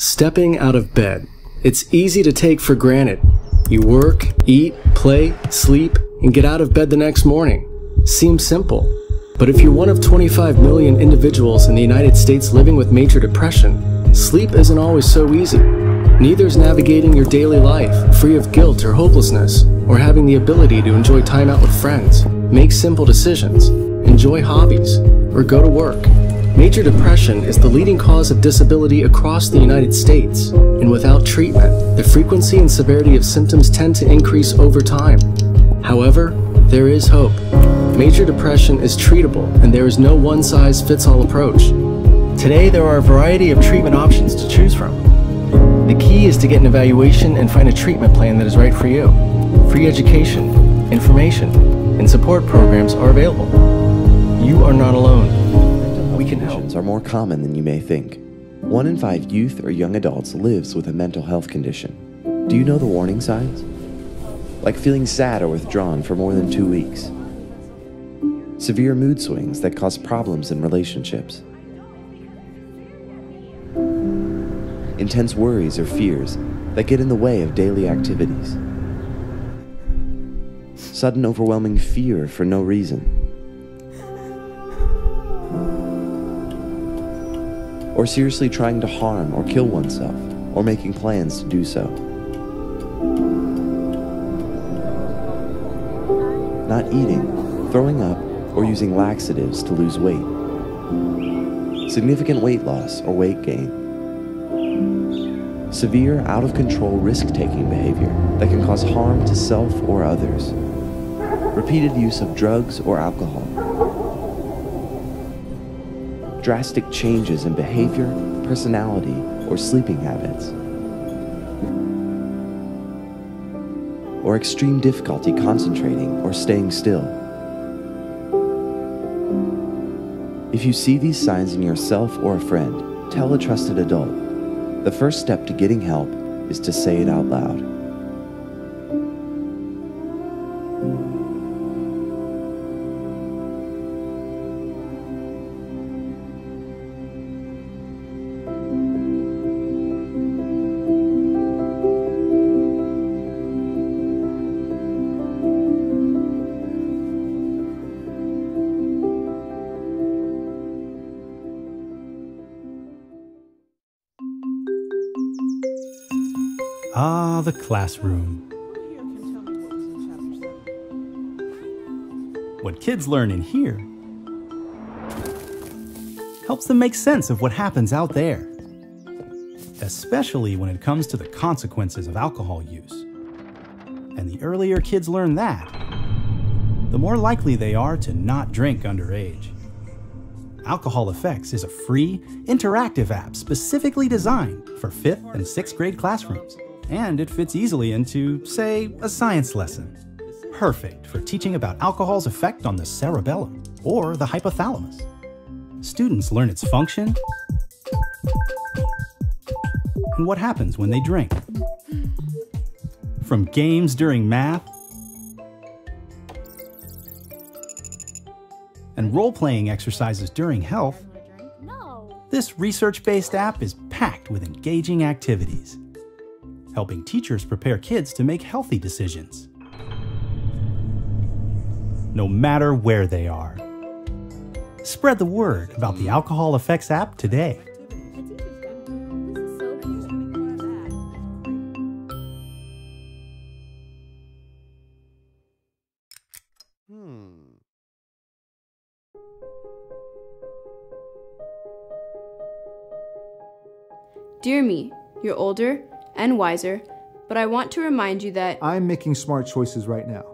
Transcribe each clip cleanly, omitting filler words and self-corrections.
Stepping out of bed. It's easy to take for granted. You work, eat, play, sleep, and get out of bed the next morning. Seems simple. But if you're one of 25 million individuals in the United States living with major depression, sleep isn't always so easy. Neither is navigating your daily life, free of guilt or hopelessness, or having the ability to enjoy time out with friends, make simple decisions, enjoy hobbies, or go to work. Major depression is the leading cause of disability across the United States, and without treatment, the frequency and severity of symptoms tend to increase over time. However, there is hope. Major depression is treatable, and there is no one-size-fits-all approach. Today, there are a variety of treatment options to choose from. The key is to get an evaluation and find a treatment plan that is right for you. Free education, information, and support programs are available. You are not alone. We can help. Conditions are more common than you may think. 1 in 5 youth or young adults lives with a mental health condition. Do you know the warning signs? Like feeling sad or withdrawn for more than 2 weeks. Severe mood swings that cause problems in relationships. Intense worries or fears that get in the way of daily activities. Sudden overwhelming fear for no reason. Or seriously trying to harm or kill oneself, or making plans to do so. Not eating, throwing up, or using laxatives to lose weight. Significant weight loss or weight gain. Severe, out-of-control risk-taking behavior that can cause harm to self or others. Repeated use of drugs or alcohol. Drastic changes in behavior, personality, or sleeping habits. Or extreme difficulty concentrating or staying still. If you see these signs in yourself or a friend, tell a trusted adult. The first step to getting help is to say it out loud. Ah, the classroom. What kids learn in here helps them make sense of what happens out there, especially when it comes to the consequences of alcohol use. And the earlier kids learn that, the more likely they are to not drink underage. Alcohol Effects is a free, interactive app specifically designed for 5th and 6th grade classrooms. And it fits easily into, say, a science lesson. Perfect for teaching about alcohol's effect on the cerebellum or the hypothalamus. Students learn its function and what happens when they drink. From games during math and role-playing exercises during health, this research-based app is packed with engaging activities, helping teachers prepare kids to make healthy decisions, no matter where they are. Spread the word about the Alcohol Effects app today. Dear me, you're older and wiser, but I want to remind you that I'm making smart choices right now.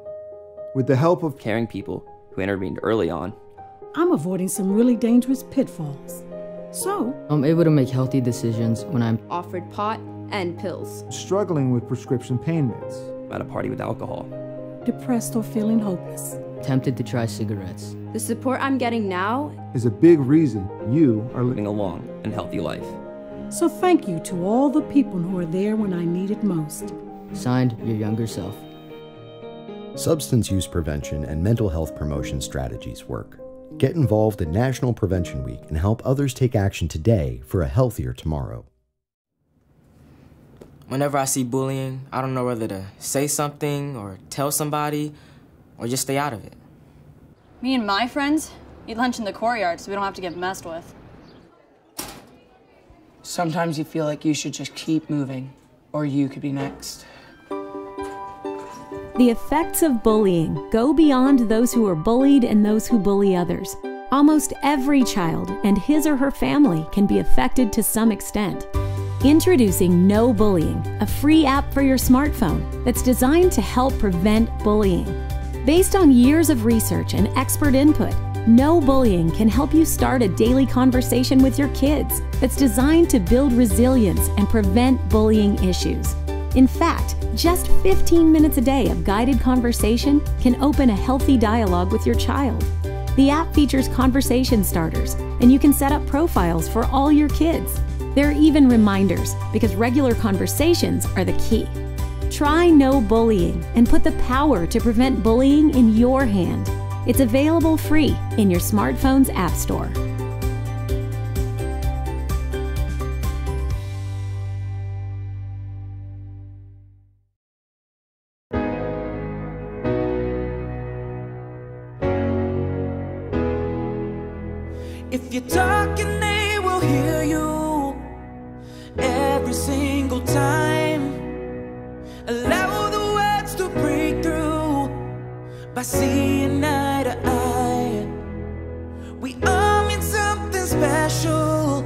With the help of caring people who intervened early on, I'm avoiding some really dangerous pitfalls. So, I'm able to make healthy decisions when I'm offered pot and pills, struggling with prescription pain meds, at a party with alcohol, depressed or feeling hopeless, tempted to try cigarettes. The support I'm getting now is a big reason you are living a long and healthy life. So thank you to all the people who are there when I need it most. Signed, your younger self. Substance use prevention and mental health promotion strategies work. Get involved in National Prevention Week and help others take action today for a healthier tomorrow. Whenever I see bullying, I don't know whether to say something or tell somebody or just stay out of it. Me and my friends eat lunch in the courtyard so we don't have to get messed with. Sometimes you feel like you should just keep moving, or you could be next. The effects of bullying go beyond those who are bullied and those who bully others. Almost every child and his or her family can be affected to some extent. Introducing No Bullying, a free app for your smartphone that's designed to help prevent bullying. Based on years of research and expert input, No Bullying can help you start a daily conversation with your kids that's designed to build resilience and prevent bullying issues. In fact, just 15 minutes a day of guided conversation can open a healthy dialogue with your child. The app features conversation starters, and you can set up profiles for all your kids. There are even reminders, because regular conversations are the key. Try No Bullying and put the power to prevent bullying in your hand. It's available free in your smartphone's app store. If you're talking, they will hear you every single time. Allow the words to break through by seeing eye to eye. We all mean something special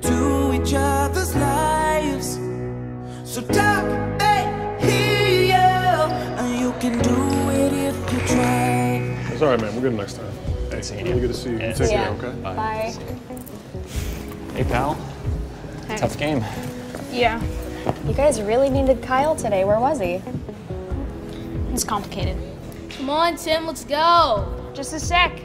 to each other's lives. So talk, hear, and you can do it if you try. It's all right, man. We're good next time. Hey, seeing you. Really good to see you. You take care, okay? Bye. Hey, pal. Hey. Tough game. Yeah. You guys really needed Kyle today. Where was he? It's complicated. Come on, Tim, let's go. Just a sec.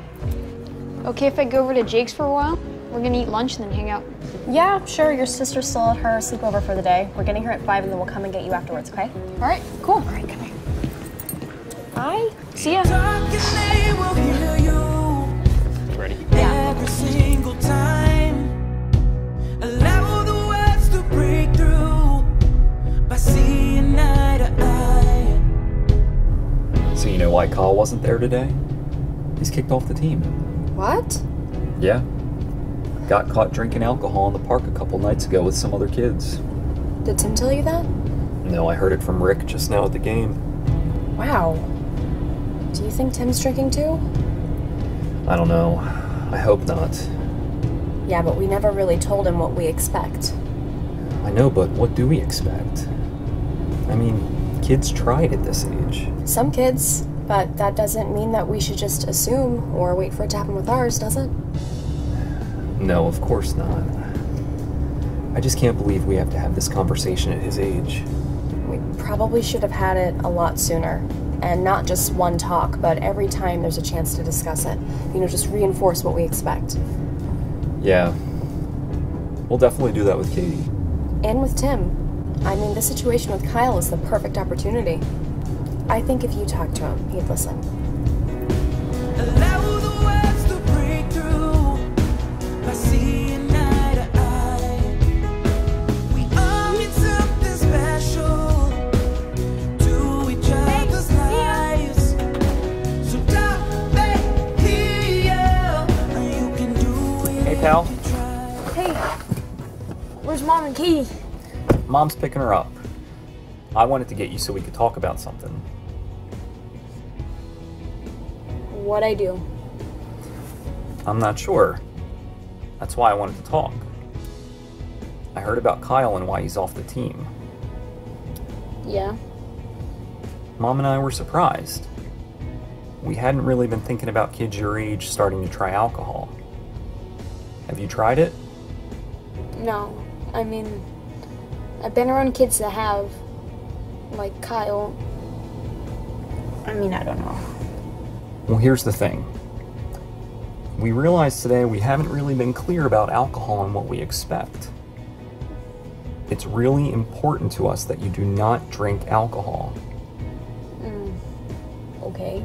Okay if I go over to Jake's for a while? We're gonna eat lunch and then hang out. Yeah, sure. Your sister's still at her sleepover for the day. We're getting her at 5 and then we'll come and get you afterwards, okay? All right, cool. All right, come here. Bye. See ya. Ready? Every single time. Allow the words to break through by seeing eye to eye. So you know why Kyle wasn't there today? He's kicked off the team. What? Yeah. Got caught drinking alcohol in the park a couple nights ago with some other kids. Did Tim tell you that? No, I heard it from Rick just now at the game. Wow. Do you think Tim's drinking too? I don't know. I hope not. Yeah, but we never really told him what we expect. I know, but what do we expect? I mean, kids try at this age. Some kids, but that doesn't mean that we should just assume or wait for it to happen with ours, does it? No, of course not. I just can't believe we have to have this conversation at his age. We probably should have had it a lot sooner. And not just one talk, but every time there's a chance to discuss it. You know, just reinforce what we expect. Yeah. We'll definitely do that with Katie. And with Tim. I mean, this situation with Kyle is the perfect opportunity. I think if you talk to him, he'd listen. Allow the words to break through by seeing eye to eye. We all need something special to each other's lives. So talk, hear, and you can do it. Hey, pal. Hey, where's Mom and Katie? Mom's picking her up. I wanted to get you so we could talk about something. What'd I do? I'm not sure. That's why I wanted to talk. I heard about Kyle and why he's off the team. Yeah? Mom and I were surprised. We hadn't really been thinking about kids your age starting to try alcohol. Have you tried it? No. I mean, I've been around kids that have, like Kyle. I mean, I don't know. Well, here's the thing. We realized today we haven't really been clear about alcohol and what we expect. It's really important to us that you do not drink alcohol. Okay.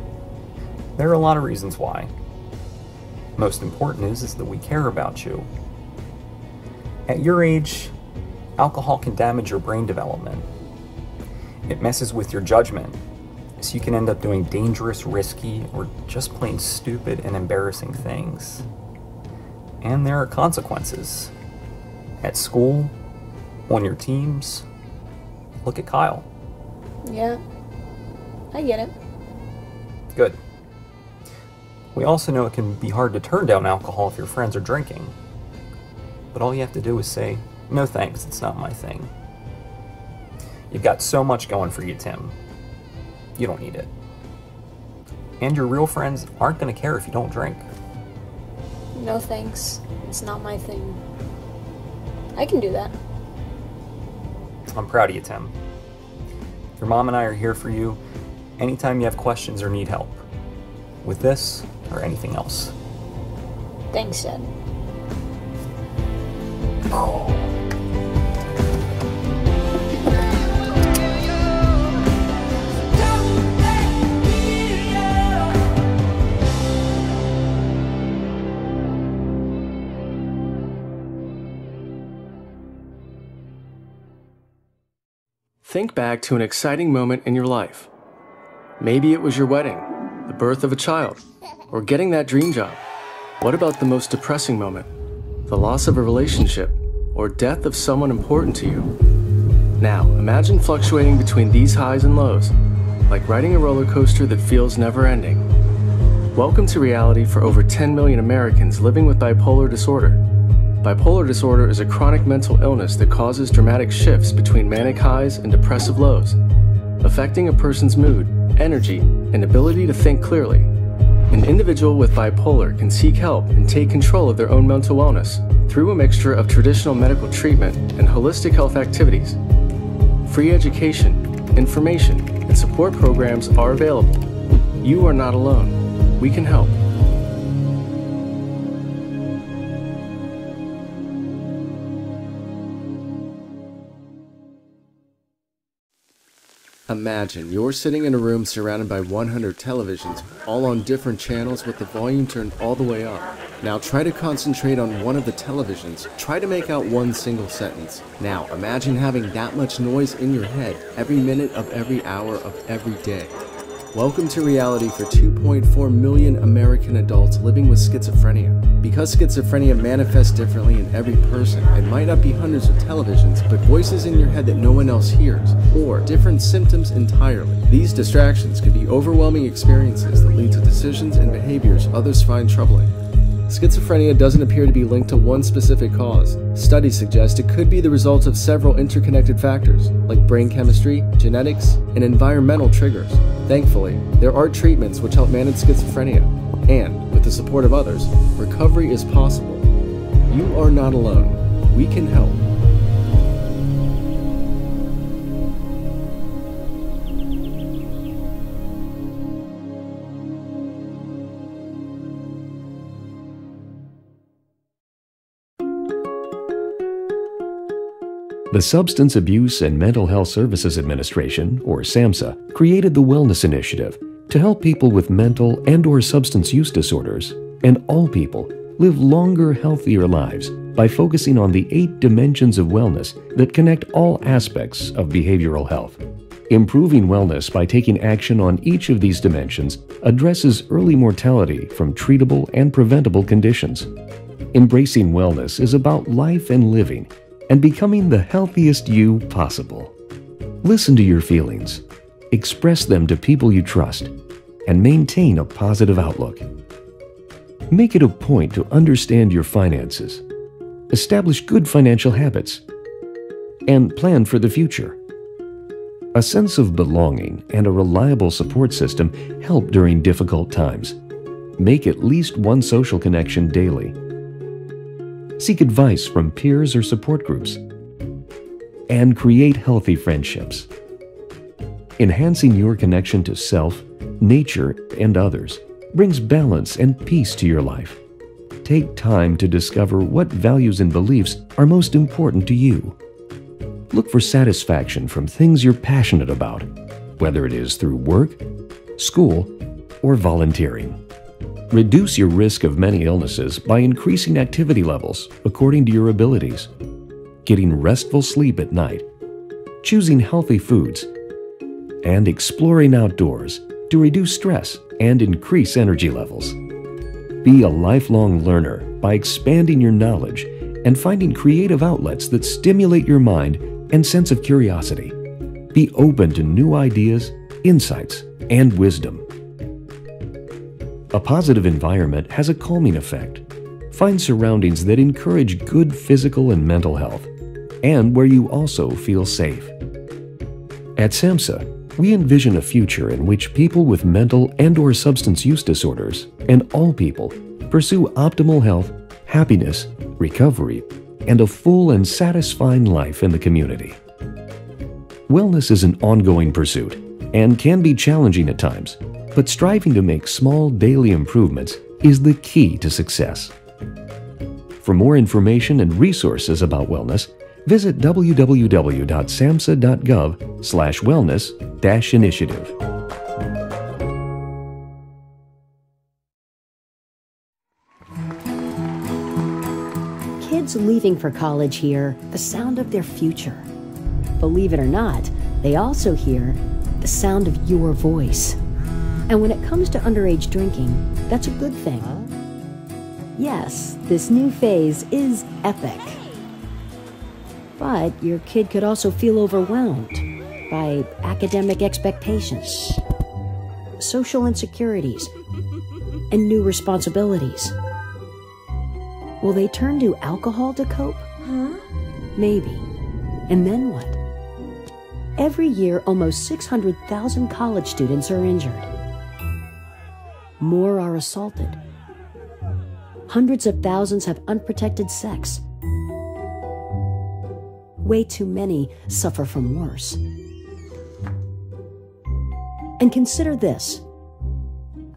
There are a lot of reasons why. Most important is that we care about you. At your age, alcohol can damage your brain development. It messes with your judgment, so you can end up doing dangerous, risky, or just plain stupid and embarrassing things. And there are consequences. At school, on your teams. Look at Kyle. Yeah, I get it. Good. We also know it can be hard to turn down alcohol if your friends are drinking. But all you have to do is say, no thanks, it's not my thing. You've got so much going for you, Tim. You don't need it. And your real friends aren't going to care if you don't drink. No thanks, it's not my thing. I can do that. I'm proud of you, Tim. Your mom and I are here for you anytime you have questions or need help. With this or anything else. Thanks, Dad. Think back to an exciting moment in your life. Maybe it was your wedding, the birth of a child, or getting that dream job. What about the most depressing moment? The loss of a relationship, or death of someone important to you. Now, imagine fluctuating between these highs and lows, like riding a roller coaster that feels never-ending. Welcome to reality for over 10 million Americans living with bipolar disorder. Bipolar disorder is a chronic mental illness that causes dramatic shifts between manic highs and depressive lows, affecting a person's mood, energy, and ability to think clearly. An individual with bipolar can seek help and take control of their own mental wellness through a mixture of traditional medical treatment and holistic health activities. Free education, information, and support programs are available. You are not alone. We can help. Imagine you're sitting in a room surrounded by 100 televisions, all on different channels with the volume turned all the way up. Now try to concentrate on one of the televisions. Try to make out one single sentence. Now imagine having that much noise in your head every minute of every hour of every day. Welcome to reality for 2.4 million American adults living with schizophrenia. Because schizophrenia manifests differently in every person, it might not be hundreds of televisions, but voices in your head that no one else hears, or different symptoms entirely. These distractions can be overwhelming experiences that lead to decisions and behaviors others find troubling. Schizophrenia doesn't appear to be linked to one specific cause. Studies suggest it could be the result of several interconnected factors, like brain chemistry, genetics, and environmental triggers. Thankfully, there are treatments which help manage schizophrenia, and, with the support of others, recovery is possible. You are not alone. We can help. The Substance Abuse and Mental Health Services Administration, or SAMHSA, created the Wellness Initiative to help people with mental and/or substance use disorders, and all people, live longer, healthier lives by focusing on the 8 dimensions of wellness that connect all aspects of behavioral health. Improving wellness by taking action on each of these dimensions addresses early mortality from treatable and preventable conditions. Embracing wellness is about life and living, and becoming the healthiest you possible. Listen to your feelings, express them to people you trust, and maintain a positive outlook. Make it a point to understand your finances, establish good financial habits, and plan for the future. A sense of belonging and a reliable support system help during difficult times. Make at least one social connection daily. Seek advice from peers or support groups, and create healthy friendships. Enhancing your connection to self, nature, and others brings balance and peace to your life. Take time to discover what values and beliefs are most important to you. Look for satisfaction from things you're passionate about, whether it is through work, school, or volunteering. Reduce your risk of many illnesses by increasing activity levels according to your abilities. getting restful sleep at night, choosing healthy foods, and exploring outdoors to reduce stress and increase energy levels. Be a lifelong learner by expanding your knowledge and finding creative outlets that stimulate your mind and sense of curiosity. Be open to new ideas, insights, and wisdom. A positive environment has a calming effect. Find surroundings that encourage good physical and mental health, and where you also feel safe. At SAMHSA, we envision a future in which people with mental and/or substance use disorders, and all people, pursue optimal health, happiness, recovery, and a full and satisfying life in the community. Wellness is an ongoing pursuit and can be challenging at times, but striving to make small daily improvements is the key to success. For more information and resources about wellness, visit www.samhsa.gov/wellness-initiative. Kids leaving for college hear the sound of their future. Believe it or not, they also hear the sound of your voice. And when it comes to underage drinking, that's a good thing. Yes, this new phase is epic. But your kid could also feel overwhelmed by academic expectations, social insecurities, and new responsibilities. Will they turn to alcohol to cope? Maybe. And then what? Every year, almost 600,000 college students are injured. More are assaulted. Hundreds of thousands have unprotected sex. Way too many suffer from worse. And consider this.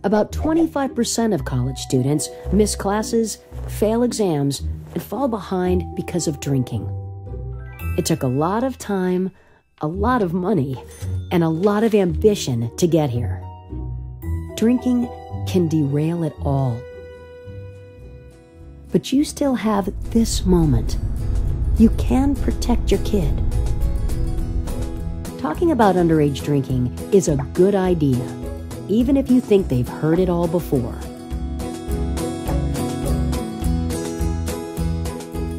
About 25% of college students miss classes, fail exams, and fall behind because of drinking. It took a lot of time, a lot of money, and a lot of ambition to get here. Drinking can derail it all. But you still have this moment. You can protect your kid. Talking about underage drinking is a good idea, even if you think they've heard it all before.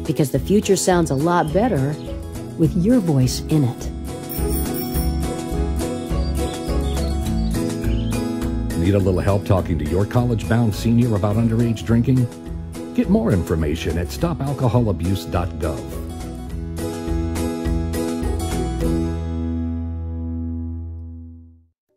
Because the future sounds a lot better with your voice in it. Need a little help talking to your college-bound senior about underage drinking? Get more information at stopalcoholabuse.gov.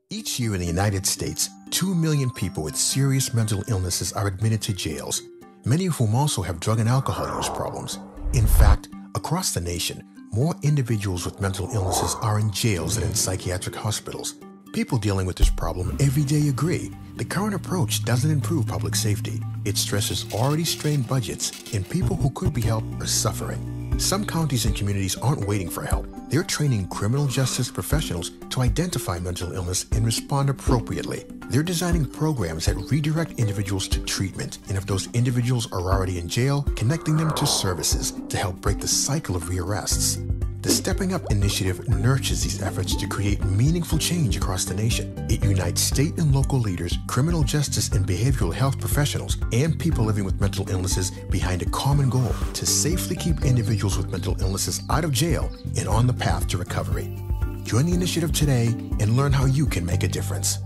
Each year in the United States, 2 million people with serious mental illnesses are admitted to jails, many of whom also have drug and alcohol use problems. In fact, across the nation, more individuals with mental illnesses are in jails than in psychiatric hospitals. People dealing with this problem every day agree the current approach doesn't improve public safety. It stresses already strained budgets, and people who could be helped are suffering. Some counties and communities aren't waiting for help. They're training criminal justice professionals to identify mental illness and respond appropriately. They're designing programs that redirect individuals to treatment, and if those individuals are already in jail, connecting them to services to help break the cycle of rearrests. The Stepping Up initiative nurtures these efforts to create meaningful change across the nation. It unites state and local leaders, criminal justice and behavioral health professionals, and people living with mental illnesses behind a common goal to safely keep individuals with mental illnesses out of jail and on the path to recovery. Join the initiative today and learn how you can make a difference.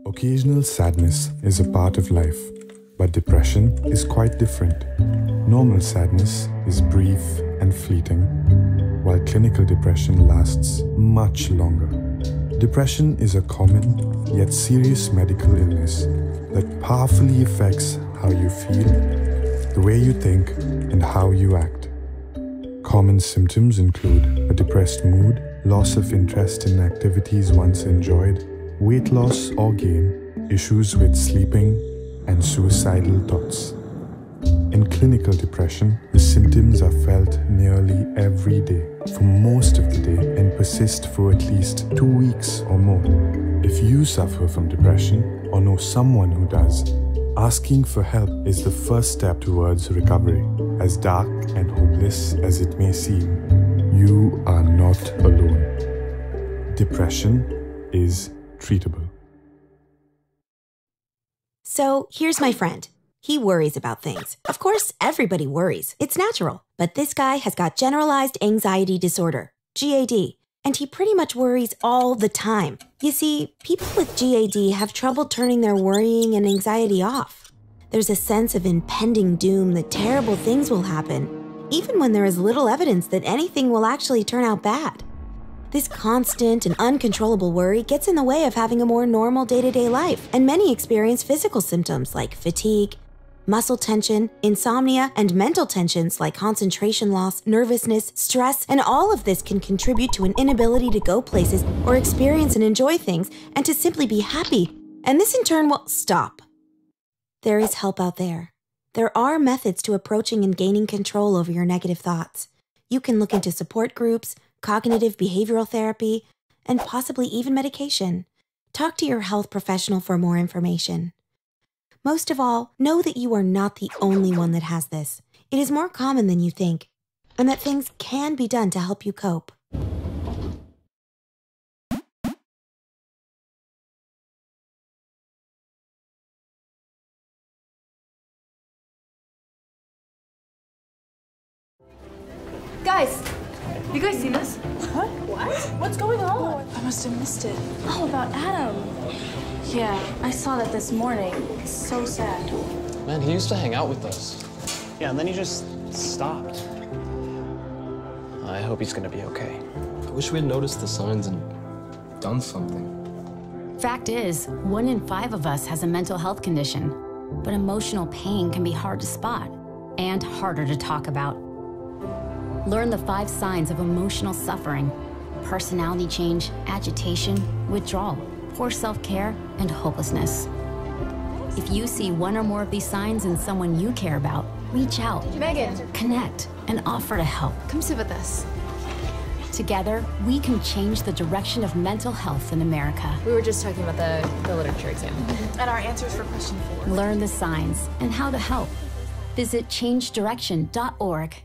Occasional sadness is a part of life, but depression is quite different. Normal sadness is brief and fleeting, while clinical depression lasts much longer. Depression is a common yet serious medical illness that powerfully affects how you feel, the way you think, and how you act. Common symptoms include a depressed mood, loss of interest in activities once enjoyed, weight loss or gain, issues with sleeping, and suicidal thoughts. In clinical depression, the symptoms are felt nearly every day, for most of the day, and persist for at least 2 weeks or more. If you suffer from depression or know someone who does, asking for help is the first step towards recovery. As dark and hopeless as it may seem, you are not alone. Depression is treatable. So here's my friend. He worries about things. Of course, everybody worries. It's natural. But this guy has got generalized anxiety disorder, GAD, and he pretty much worries all the time. You see, people with GAD have trouble turning their worrying and anxiety off. There's a sense of impending doom that terrible things will happen, even when there is little evidence that anything will actually turn out bad. This constant and uncontrollable worry gets in the way of having a more normal day-to-day life, and many experience physical symptoms like fatigue, muscle tension, insomnia, and mental tensions like concentration loss, nervousness, stress, and all of this can contribute to an inability to go places or experience and enjoy things and to simply be happy. And this in turn will stop. There is help out there. There are methods to approaching and gaining control over your negative thoughts. You can look into support groups, cognitive behavioral therapy, and possibly even medication. Talk to your health professional for more information. Most of all, know that you are not the only one that has this. It is more common than you think, and that things can be done to help you cope. Guys, you guys seen this? What? What's going on? I must have missed it. Oh, about Adam. Yeah, I saw that this morning. It's so sad. Man, he used to hang out with us. Yeah, and then he just stopped. I hope he's gonna be okay. I wish we had noticed the signs and done something. Fact is, 1 in 5 of us has a mental health condition, but emotional pain can be hard to spot and harder to talk about. Learn the 5 signs of emotional suffering: personality change, agitation, withdrawal, poor self-care, and hopelessness. If you see one or more of these signs in someone you care about, reach out, Megan, connect, and offer to help. come sit with us. Together, we can change the direction of mental health in America. We were just talking about the literature exam. And our answers for question 4. Learn the signs and how to help. Visit changedirection.org.